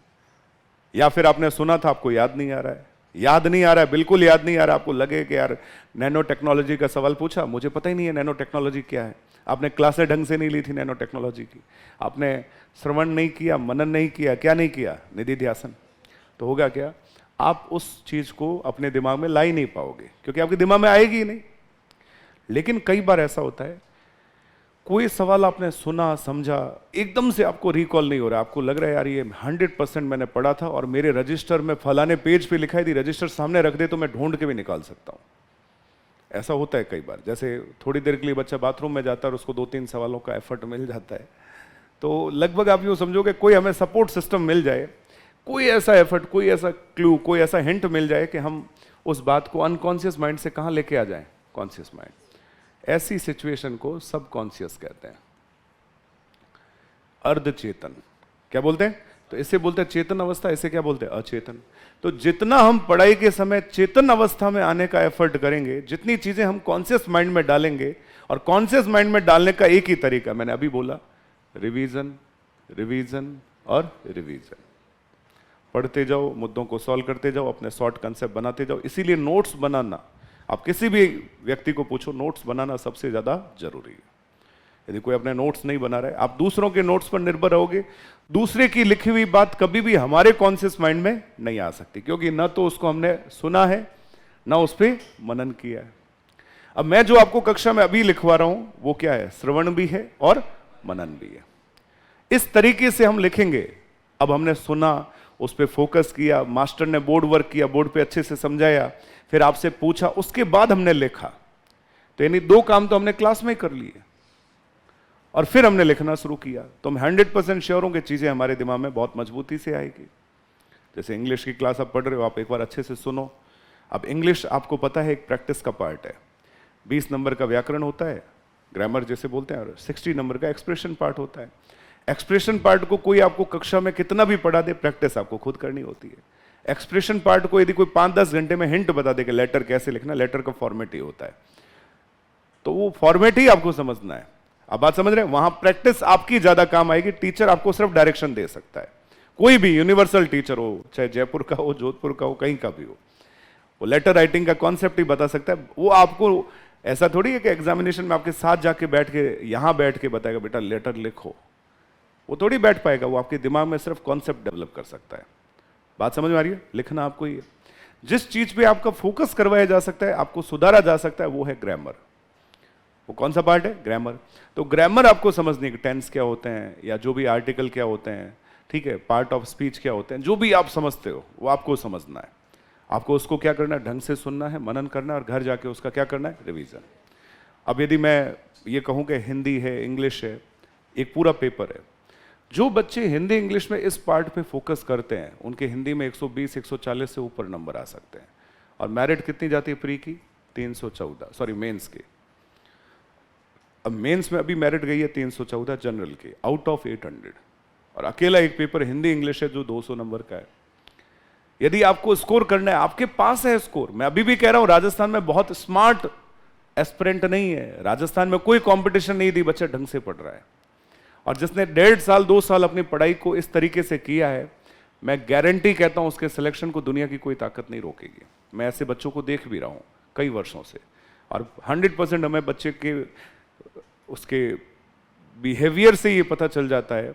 S1: या फिर आपने सुना था, आपको याद नहीं आ रहा है, याद नहीं आ रहा है, बिल्कुल याद नहीं आ रहा। आपको लगे कि यार नैनो टेक्नोलॉजी का सवाल पूछा, मुझे पता ही नहीं है नैनो टेक्नोलॉजी क्या है। आपने क्लासें ढंग से नहीं ली थी नैनो टेक्नोलॉजी की, आपने श्रवण नहीं किया, मनन नहीं किया, क्या नहीं किया, निधि ध्यासन। तो होगा क्या, आप उस चीज को अपने दिमाग में ला ही नहीं पाओगे, क्योंकि आपके दिमाग में आएगी ही नहीं। लेकिन कई बार ऐसा होता है, कोई सवाल आपने सुना, समझा, एकदम से आपको रिकॉल नहीं हो रहा, आपको लग रहा है यार ये 100% मैंने पढ़ा था और मेरे रजिस्टर में फलाने पेज पे लिखाई थी, रजिस्टर सामने रख दे तो मैं ढूंढ के भी निकाल सकता हूं। ऐसा होता है कई बार। जैसे थोड़ी देर के लिए बच्चा बाथरूम में जाता है और उसको 2-3 सवालों का एफर्ट मिल जाता है, तो लगभग आप यूँ समझोगे कोई हमें सपोर्ट सिस्टम मिल जाए, कोई ऐसा एफर्ट, कोई ऐसा क्लू, कोई ऐसा हिंट मिल जाए कि हम उस बात को अनकॉन्शियस माइंड से कहाँ लेके आ जाएं, कॉन्शियस माइंड। ऐसी सिचुएशन को सबकॉन्शियस कहते हैं, अर्धचेतन। क्या बोलते हैं? तो इसे बोलते हैं चेतन अवस्था, इसे क्या बोलते हैं, अचेतन। तो जितना हम पढ़ाई के समय चेतन अवस्था में आने का एफर्ट करेंगे, जितनी चीजें हम कॉन्शियस माइंड में डालेंगे, और कॉन्शियस माइंड में डालने का एक ही तरीका मैंने अभी बोला, रिवीजन, रिवीजन और रिवीजन। पढ़ते जाओ, मुद्दों को सॉल्व करते जाओ, अपने शॉर्ट कंसेप्ट बनाते जाओ। इसीलिए नोट्स बनाना, आप किसी भी व्यक्ति को पूछो, नोट्स बनाना सबसे ज्यादा जरूरी है। यदि कोई अपने नोट्स नहीं बना रहा है, आप दूसरों के नोट्स पर निर्भर रहोगे, दूसरे की लिखी हुई बात कभी भी हमारे कॉन्शियस माइंड में नहीं आ सकती, क्योंकि न तो उसको हमने सुना है, न उस पर मनन किया है। अब मैं जो आपको कक्षा में अभी लिखवा रहा हूं वो क्या है, श्रवण भी है और मनन भी है। इस तरीके से हम लिखेंगे। अब हमने सुना, उस पर फोकस किया, मास्टर ने बोर्ड वर्क किया, बोर्ड पे अच्छे से समझाया, फिर आपसे पूछा, उसके बाद हमने लिखा। तो यानी 2 काम तो हमने क्लास में कर लिए, और फिर हमने लिखना शुरू किया। तो हम 100% श्योर हूं कि चीजें हमारे दिमाग में बहुत मजबूती से आएगी। जैसे इंग्लिश की क्लास आप पढ़ रहे हो, आप एक बार अच्छे से सुनो। अब इंग्लिश आपको पता है एक प्रैक्टिस का पार्ट है। 20 नंबर का व्याकरण होता है, ग्रामर जैसे बोलते हैं, और 60 नंबर का एक्सप्रेशन पार्ट होता है। एक्सप्रेशन पार्ट को कोई आपको कक्षा में कितना भी पढ़ा दे, प्रैक्टिस आपको खुद करनी होती है। एक्सप्रेशन पार्ट को यदि कोई 5-10 घंटे में हिंट बता दे कि लेटर कैसे लिखना, लेटर का फॉर्मेट ही होता है, तो वो फॉर्मेट ही आपको समझना है। अब बात समझ रहे हैं? वहां प्रैक्टिस आपकी ज्यादा काम आएगी, टीचर आपको सिर्फ डायरेक्शन दे सकता है। कोई भी यूनिवर्सल टीचर हो, चाहे जयपुर का हो, जोधपुर का हो, कहीं का भी हो, वो लेटर राइटिंग का कॉन्सेप्ट ही बता सकता है। वो आपको ऐसा थोड़ी है कि एग्जामिनेशन में आपके साथ जाके बैठ के, यहां बैठ के बताएगा बेटा लेटर लिखो, वो थोड़ी बैठ पाएगा। वो आपके दिमाग में सिर्फ कॉन्सेप्ट डेवलप कर सकता है। बात समझ में आ रही है? लिखना आपको ही है। जिस चीज पे आपका फोकस करवाया जा सकता है, आपको सुधारा जा सकता है, वो है ग्रामर। वो कौन सा पार्ट है? ग्रामर। तो ग्रामर आपको समझने की, टेंस क्या होते हैं, या जो भी आर्टिकल क्या होते हैं, ठीक है, पार्ट ऑफ स्पीच क्या होते हैं, जो भी आप समझते हो वो आपको समझना है। आपको उसको क्या करना है, ढंग से सुनना है, मनन करना है, और घर जाके उसका क्या करना है, रिवीजन। अब यदि मैं ये कहूं कि हिंदी है, इंग्लिश है, एक पूरा पेपर है, जो बच्चे हिंदी इंग्लिश में इस पार्ट पे फोकस करते हैं, उनके हिंदी में 120-140 से ऊपर नंबर आ सकते हैं। और मेरिट कितनी जाती है प्री की? 314, सॉरी मेंस की। अब मेंस में अभी मेरिट गई है 314 जनरल की, आउट ऑफ 800, और अकेला एक पेपर हिंदी इंग्लिश है जो 200 नंबर का है। यदि आपको स्कोर करना है, आपके पास है स्कोर। मैं अभी भी कह रहा हूं, राजस्थान में बहुत स्मार्ट एस्पिरेंट नहीं है, राजस्थान में कोई कंपटीशन नहीं दी, बच्चा ढंग से पढ़ रहा है। और जिसने 1.5 साल 2 साल अपनी पढ़ाई को इस तरीके से किया है, मैं गारंटी कहता हूं उसके सिलेक्शन को दुनिया की कोई ताकत नहीं रोकेगी। मैं ऐसे बच्चों को देख भी रहा हूं कई वर्षों से, और 100% हमें बच्चे के उसके बिहेवियर से ये पता चल जाता है,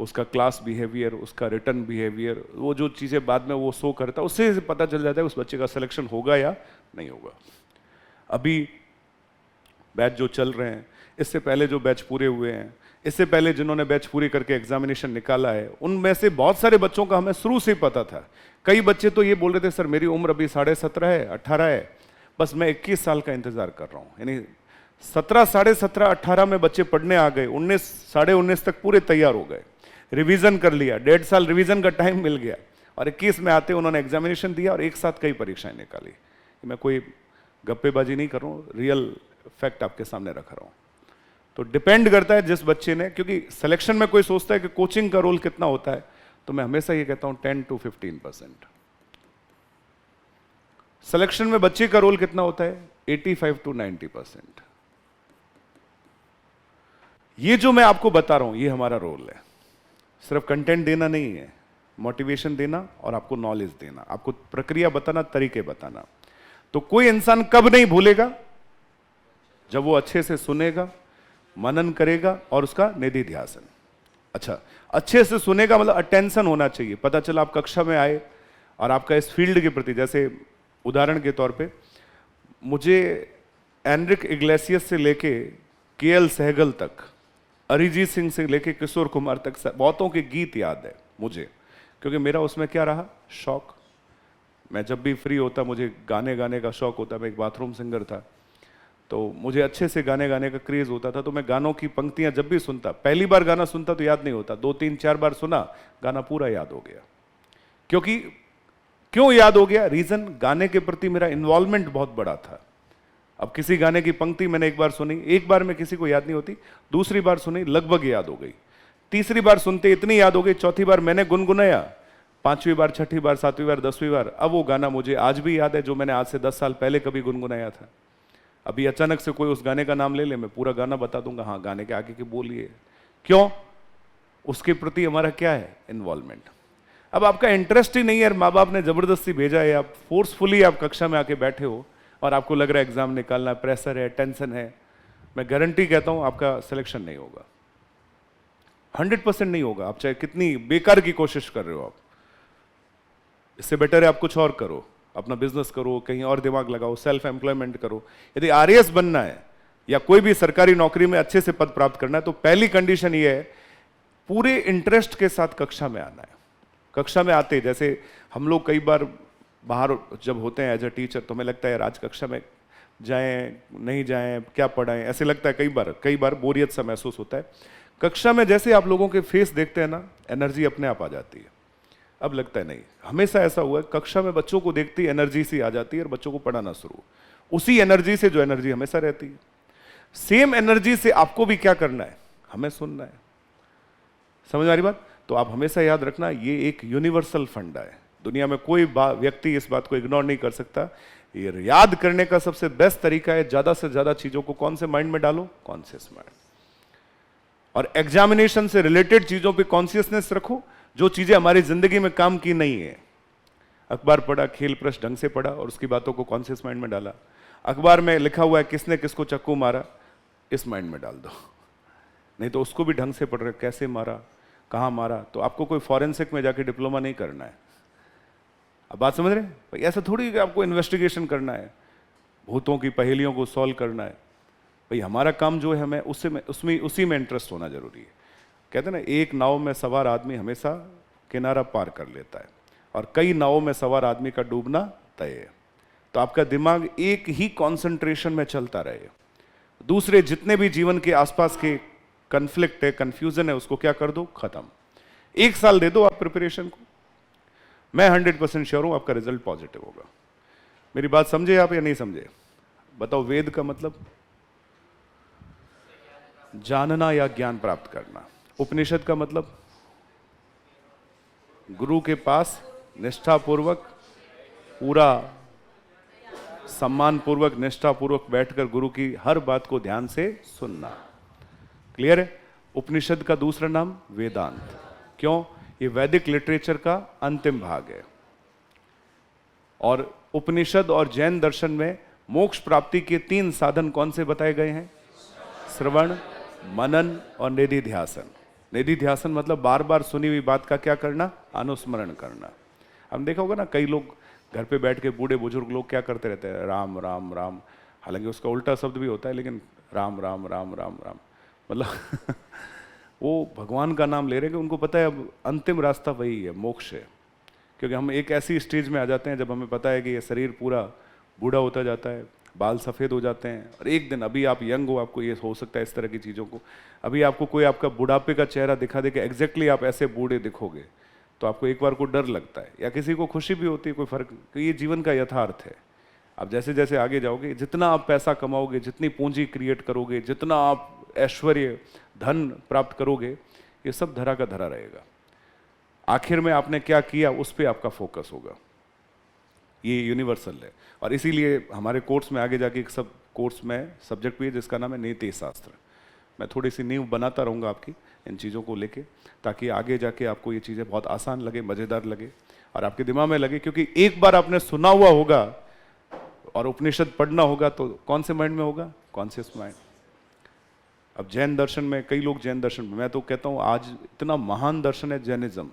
S1: उसका क्लास बिहेवियर, उसका रिटर्न बिहेवियर, वो जो चीज़ें बाद में वो शो करता है, उससे पता चल जाता है उस बच्चे का सिलेक्शन होगा या नहीं होगा। अभी बैच जो चल रहे हैं, इससे पहले जो बैच पूरे हुए हैं, इससे पहले जिन्होंने बैच पूरी करके एग्जामिनेशन निकाला है, उनमें से बहुत सारे बच्चों का हमें शुरू से ही पता था। कई बच्चे तो ये बोल रहे थे सर मेरी उम्र अभी 17.5 है, 18 है, बस मैं 21 साल का इंतजार कर रहा हूँ। यानी 17, 17.5, 18 में बच्चे पढ़ने आ गए, 19, 19.5 तक पूरे तैयार हो गए, रिवीजन कर लिया, 1.5 साल रिवीजन का टाइम मिल गया, और 21 में आते उन्होंने एग्जामिनेशन दिया और एक साथ कई परीक्षाएं निकाली। मैं कोई गप्पेबाजी नहीं कर रहा हूँ, रियल फैक्ट आपके सामने रख रहा हूँ। तो डिपेंड करता है जिस बच्चे ने, क्योंकि सिलेक्शन में कोई सोचता है कि कोचिंग का रोल कितना होता है, तो मैं हमेशा ये कहता हूं 10 to 15%। सिलेक्शन में बच्चे का रोल कितना होता है? 85 to 90%। ये जो मैं आपको बता रहा हूं ये हमारा रोल है। सिर्फ कंटेंट देना नहीं है, मोटिवेशन देना और आपको नॉलेज देना, आपको प्रक्रिया बताना, तरीके बताना। तो कोई इंसान कब नहीं भूलेगा? जब वो अच्छे से सुनेगा, मनन करेगा और उसका निधि ध्यासन। अच्छा, अच्छे से सुनेगा मतलब अटेंशन होना चाहिए। पता चला आप कक्षा में आए और आपका इस फील्ड के प्रति, जैसे उदाहरण के तौर पे मुझे एनरिक इग्लेसियस से लेके केएल सहगल तक, अरिजीत सिंह से लेके किशोर कुमार तक बहुतों के गीत याद है मुझे, क्योंकि मेरा उसमें क्या रहा, शौक। मैं जब भी फ्री होता मुझे गाने गाने का शौक होता। मैं एक बाथरूम सिंगर था, तो मुझे अच्छे से गाने गाने का क्रेज होता था। तो मैं गानों की पंक्तियां जब भी सुनता, पहली बार गाना सुनता तो याद नहीं होता, 2, 3, 4 बार सुना, गाना पूरा याद हो गया। क्योंकि क्यों याद हो गया? रीजन, गाने के प्रति मेरा इन्वॉल्वमेंट बहुत बड़ा था। अब किसी गाने की पंक्ति मैंने एक बार सुनी, एक बार में किसी को याद नहीं होती, दूसरी बार सुनी लगभग याद हो गई, तीसरी बार सुनते इतनी याद हो गई, चौथी बार मैंने गुनगुनाया, 5वीं बार, 6ठी बार, 7वीं बार, 10वीं बार, अब वो गाना मुझे आज भी याद है जो मैंने आज से 10 साल पहले कभी गुनगुनाया था। अभी अचानक से कोई उस गाने का नाम ले ले, मैं पूरा गाना बता दूंगा, हाँ गाने के आगे के बोलिए। क्यों? उसके प्रति हमारा क्या है, इन्वॉल्वमेंट। अब आपका इंटरेस्ट ही नहीं है, माँ बाप ने जबरदस्ती भेजा है, आप फोर्सफुली आप कक्षा में आके बैठे हो और आपको लग रहा है एग्जाम निकालना, प्रेशर है, टेंशन है, मैं गारंटी कहता हूं आपका सिलेक्शन नहीं होगा, 100% नहीं होगा। आप चाहे कितनी बेकार की कोशिश कर रहे हो, आप इससे बेटर है आप कुछ और करो, अपना बिजनेस करो, कहीं और दिमाग लगाओ, सेल्फ एम्प्लॉयमेंट करो। यदि आरएएस बनना है या कोई भी सरकारी नौकरी में अच्छे से पद प्राप्त करना है, तो पहली कंडीशन ये है पूरे इंटरेस्ट के साथ कक्षा में आना है। कक्षा में आते, जैसे हम लोग कई बार बाहर जब होते हैं एज अ टीचर, तो हमें लगता है यार आज कक्षा में जाएं नहीं जाएं, क्या पढ़ाएं, ऐसे लगता है। कई बार बोरियत सा महसूस होता है। कक्षा में जैसे आप लोगों के फेस देखते हैं ना, एनर्जी अपने आप आ जाती है। अब लगता है नहीं, हमेशा ऐसा हुआ है, कक्षा में बच्चों को देखती एनर्जी सी आ जाती है और बच्चों को पढ़ाना शुरू, उसी एनर्जी से जो एनर्जी हमेशा रहती है, सेम एनर्जी से आपको भी क्या करना है, हमें सुनना है। समझ आ रही बात? तो आप हमेशा याद रखना, ये एक यूनिवर्सल फंडा है, दुनिया में कोई व्यक्ति इस बात को इग्नोर नहीं कर सकता। ये याद करने का सबसे बेस्ट तरीका है, ज्यादा से ज्यादा चीजों को कौन से माइंड में डालो, कॉन्शियस माइंड, और एग्जामिनेशन से रिलेटेड चीजों पे कॉन्शियसनेस रखो, जो चीजें हमारी जिंदगी में काम की नहीं है। अखबार पढ़ा, खेल पृष्ठ ढंग से पढ़ा और उसकी बातों को कॉन्शियस माइंड में डाला। अखबार में लिखा हुआ है किसने किसको चक्कू मारा, इस माइंड में डाल दो, नहीं तो उसको भी ढंग से पढ़ रहे, कैसे मारा, कहां मारा। तो आपको कोई फॉरेंसिक में जाके डिप्लोमा नहीं करना है। अब बात समझ रहे हैं भाई? ऐसा थोड़ी कि आपको इन्वेस्टिगेशन करना है, भूतों की पहेलियों को सॉल्व करना है। भाई हमारा काम जो है, हमें उसी में इंटरेस्ट होना जरूरी है। कहते हैं ना, एक नाव में सवार आदमी हमेशा किनारा पार कर लेता है और कई नावों में सवार आदमी का डूबना तय है। तो आपका दिमाग एक ही कंसंट्रेशन में चलता रहे, दूसरे जितने भी जीवन के आसपास के कन्फ्लिक्ट है, कंफ्यूजन है, उसको क्या कर दो, खत्म। 1 साल दे दो आप प्रिपरेशन को, मैं 100% श्योर हूं आपका रिजल्ट पॉजिटिव होगा। मेरी बात समझे आप या नहीं समझे? बताओ, वेद का मतलब जानना या ज्ञान प्राप्त करना। उपनिषद का मतलब गुरु के पास निष्ठापूर्वक, पूरा सम्मानपूर्वक, निष्ठापूर्वक बैठकर गुरु की हर बात को ध्यान से सुनना। क्लियर है? उपनिषद का दूसरा नाम वेदांत। क्यों? ये वैदिक लिटरेचर का अंतिम भाग है। और उपनिषद और जैन दर्शन में मोक्ष प्राप्ति के 3 साधन कौन से बताए गए हैं? श्रवण, मनन और निधि ध्यासन। निधि ध्यासन मतलब बार बार सुनी हुई बात का क्या करना, अनुस्मरण करना। हम देखा होगा ना, कई लोग घर पे बैठ के, बूढ़े बुजुर्ग लोग क्या करते रहते हैं, राम राम राम। हालांकि उसका उल्टा शब्द भी होता है, लेकिन राम राम राम राम राम, मतलब वो भगवान का नाम ले रहे हैं कि उनको पता है अब अंतिम रास्ता वही है, मोक्ष है। क्योंकि हम एक ऐसी स्टेज में आ जाते हैं जब हमें पता है कि ये शरीर पूरा बूढ़ा होता जाता है, बाल सफ़ेद हो जाते हैं, और एक दिन, अभी आप यंग हो, आपको ये हो सकता है इस तरह की चीज़ों को, अभी आपको कोई आपका बुढ़ापे का चेहरा दिखा दे कि एग्जैक्टली आप ऐसे बूढ़े दिखोगे, तो आपको एक बार को डर लगता है, या किसी को खुशी भी होती है, कोई फर्क, तो ये जीवन का यथार्थ है। अब जैसे जैसे आगे जाओगे, जितना आप पैसा कमाओगे, जितनी पूंजी क्रिएट करोगे, जितना आप ऐश्वर्य धन प्राप्त करोगे, ये सब धरा का धरा रहेगा। आखिर में आपने क्या किया उस पर आपका फोकस होगा। ये यूनिवर्सल है। और इसीलिए हमारे कोर्स में आगे जाके एक सब कोर्स में सब्जेक्ट भी है जिसका नाम है नीति शास्त्र। मैं थोड़ी सी नींव बनाता रहूँगा आपकी इन चीज़ों को लेके, ताकि आगे जाके आपको ये चीज़ें बहुत आसान लगे, मज़ेदार लगे और आपके दिमाग में लगे। क्योंकि एक बार आपने सुना हुआ होगा और उपनिषद पढ़ना होगा तो कौन से माइंड में होगा? Conscious mind. अब जैन दर्शन में, कई लोग जैन दर्शन में, मैं तो कहता हूँ आज इतना महान दर्शन है जैनिज्म।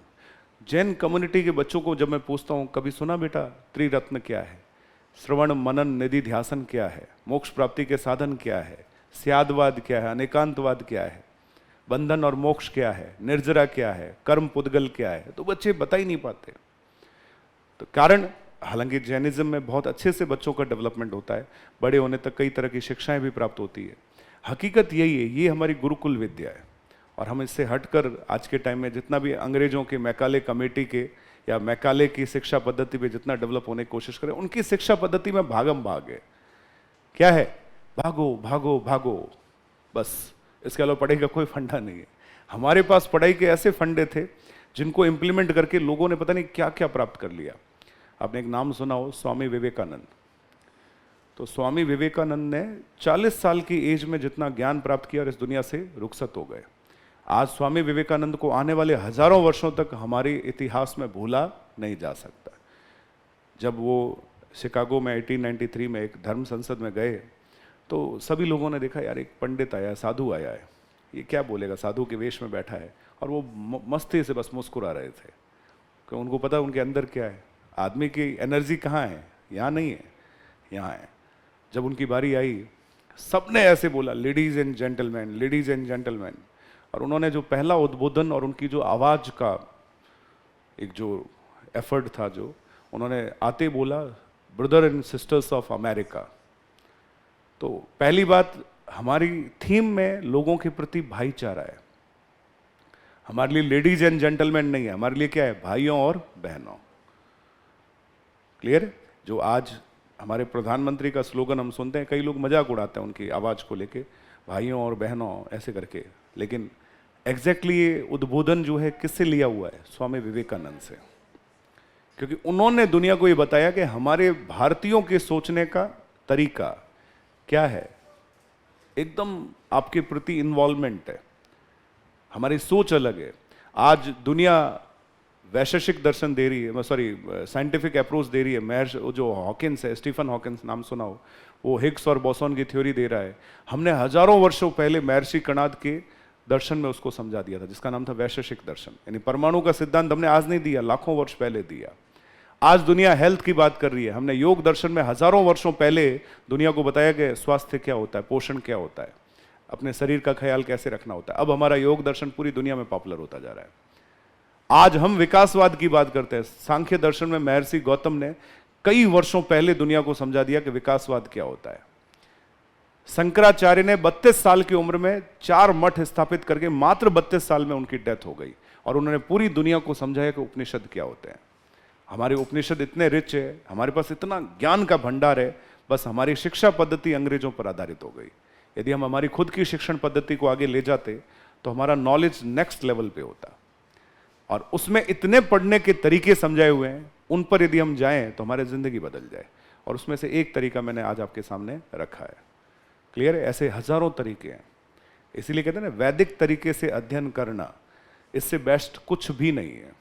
S1: जैन कम्युनिटी के बच्चों को जब मैं पूछता हूँ, कभी सुना बेटा त्रिरत्न क्या है, श्रवण मनन निधि ध्यासन क्या है, मोक्ष प्राप्ति के साधन क्या है, स्यादवाद क्या है, अनेकांतवाद क्या है, बंधन और मोक्ष क्या है, निर्जरा क्या है, कर्म पुद्गल क्या है, तो बच्चे बता ही नहीं पाते। तो कारण, हालांकि जैनिज्म में बहुत अच्छे से बच्चों का डेवलपमेंट होता है, बड़े होने तक कई तरह की शिक्षाएं भी प्राप्त होती है। हकीकत यही है, ये हमारी गुरुकुल विद्या है। और हम इससे हटकर आज के टाइम में जितना भी अंग्रेजों के मैकाले कमेटी के या मैकाले की शिक्षा पद्धति पे जितना डेवलप होने की कोशिश करें, उनकी शिक्षा पद्धति में भागम भाग है। क्या है? भागो भागो भागो, बस। इसके अलावा पढ़ाई का कोई फंडा नहीं है। हमारे पास पढ़ाई के ऐसे फंडे थे जिनको इंप्लीमेंट करके लोगों ने पता नहीं क्या क्या प्राप्त कर लिया। आपने एक नाम सुना हो, स्वामी विवेकानंद। तो स्वामी विवेकानंद ने 40 साल की एज में जितना ज्ञान प्राप्त किया और इस दुनिया से रुखसत हो गए। आज स्वामी विवेकानंद को आने वाले हजारों वर्षों तक हमारे इतिहास में भूला नहीं जा सकता। जब वो शिकागो में 1893 में एक धर्म संसद में गए तो सभी लोगों ने देखा, यार एक पंडित आया है, साधु आया है, ये क्या बोलेगा, साधु के वेश में बैठा है। और वो मस्ती से बस मुस्कुरा रहे थे, क्योंकि उनको पता उनके अंदर क्या है। आदमी की एनर्जी कहाँ है? यहाँ नहीं है, यहाँ है। जब उनकी बारी आई, सबने ऐसे बोला, ladies and gentleman, ladies and gentleman. और उन्होंने जो पहला उद्बोधन और उनकी जो आवाज का एक जो एफर्ट था, जो उन्होंने आते बोला, brother and sisters of America. तो पहली बात, हमारी थीम में लोगों के प्रति भाईचारा है। हमारे लिए लेडीज एंड जेंटलमैन नहीं है, हमारे लिए क्या है? भाइयों और बहनों। क्लियर? जो आज हमारे प्रधानमंत्री का स्लोगन हम सुनते हैं, कई लोग मजाक उड़ाते हैं उनकी आवाज को लेके, भाइयों और बहनों ऐसे करके, लेकिन एग्जैक्टली ये उद्बोधन जो है किससे लिया हुआ है? स्वामी विवेकानंद से। क्योंकि उन्होंने दुनिया को ये बताया कि हमारे भारतीयों के सोचने का तरीका क्या है, एकदम आपके प्रति इन्वॉल्वमेंट है, हमारी सोच अलग है। आज दुनिया वैशेषिक दर्शन दे रही है, सॉरी साइंटिफिक अप्रोच दे रही है। महर्षि जो हॉकिंस है, स्टीफन हॉकिंस, नाम सुना हो, वो हिग्स और बोसॉन की थ्योरी दे रहा है। हमने हजारों वर्षों पहले महर्षि कणाद के दर्शन में उसको समझा दिया था, जिसका नाम था वैशेषिक दर्शन। यानी परमाणु का सिद्धांत हमने आज नहीं दिया, लाखों वर्ष पहले दिया। आज दुनिया हेल्थ की बात कर रही है, हमने योग दर्शन में हजारों वर्षों पहले दुनिया को बताया कि स्वास्थ्य क्या होता है, पोषण क्या होता है, अपने शरीर का ख्याल कैसे रखना होता है। अब हमारा योग दर्शन पूरी दुनिया में पॉपुलर होता जा रहा है। आज हम विकासवाद की बात करते हैं। सांख्य दर्शन में महर्षि गौतम ने कई वर्षों पहले दुनिया को समझा दिया कि विकासवाद क्या होता है। शंकराचार्य ने 32 साल की उम्र में 4 मठ स्थापित करके मात्र 32 साल में उनकी डेथ हो गई, और उन्होंने पूरी दुनिया को समझाया कि उपनिषद क्या होते हैं। हमारे उपनिषद इतने रिच है, हमारे पास इतना ज्ञान का भंडार है, बस हमारी शिक्षा पद्धति अंग्रेजों पर आधारित हो गई। यदि हम हमारी खुद की शिक्षण पद्धति को आगे ले जाते तो हमारा नॉलेज नेक्स्ट लेवल पे होता, और उसमें इतने पढ़ने के तरीके समझाए हुए हैं, उन पर यदि हम जाएं तो हमारी जिंदगी बदल जाए। और उसमें से एक तरीका मैंने आज आपके सामने रखा है। क्लियर है? ऐसे हजारों तरीके हैं। इसीलिए कहते हैं ना, वैदिक तरीके से अध्ययन करना, इससे बेस्ट कुछ भी नहीं है।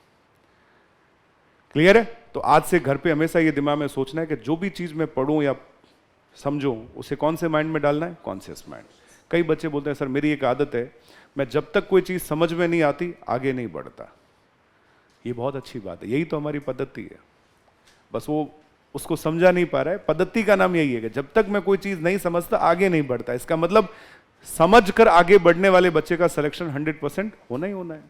S1: क्लियर है? तो आज से घर पे हमेशा ये दिमाग में सोचना है कि जो भी चीज मैं पढ़ूं या समझूं, उसे कौन से माइंड में डालना है? Conscious mind. कई बच्चे बोलते हैं, सर मेरी एक आदत है, मैं जब तक कोई चीज समझ में नहीं आती आगे नहीं बढ़ता। ये बहुत अच्छी बात है, यही तो हमारी पद्धति है। बस वो उसको समझा नहीं पा रहा है। पद्धति का नाम यही है कि जब तक मैं कोई चीज नहीं समझता आगे नहीं बढ़ता। इसका मतलब समझ कर आगे बढ़ने वाले बच्चे का सिलेक्शन 100% होना ही होना है।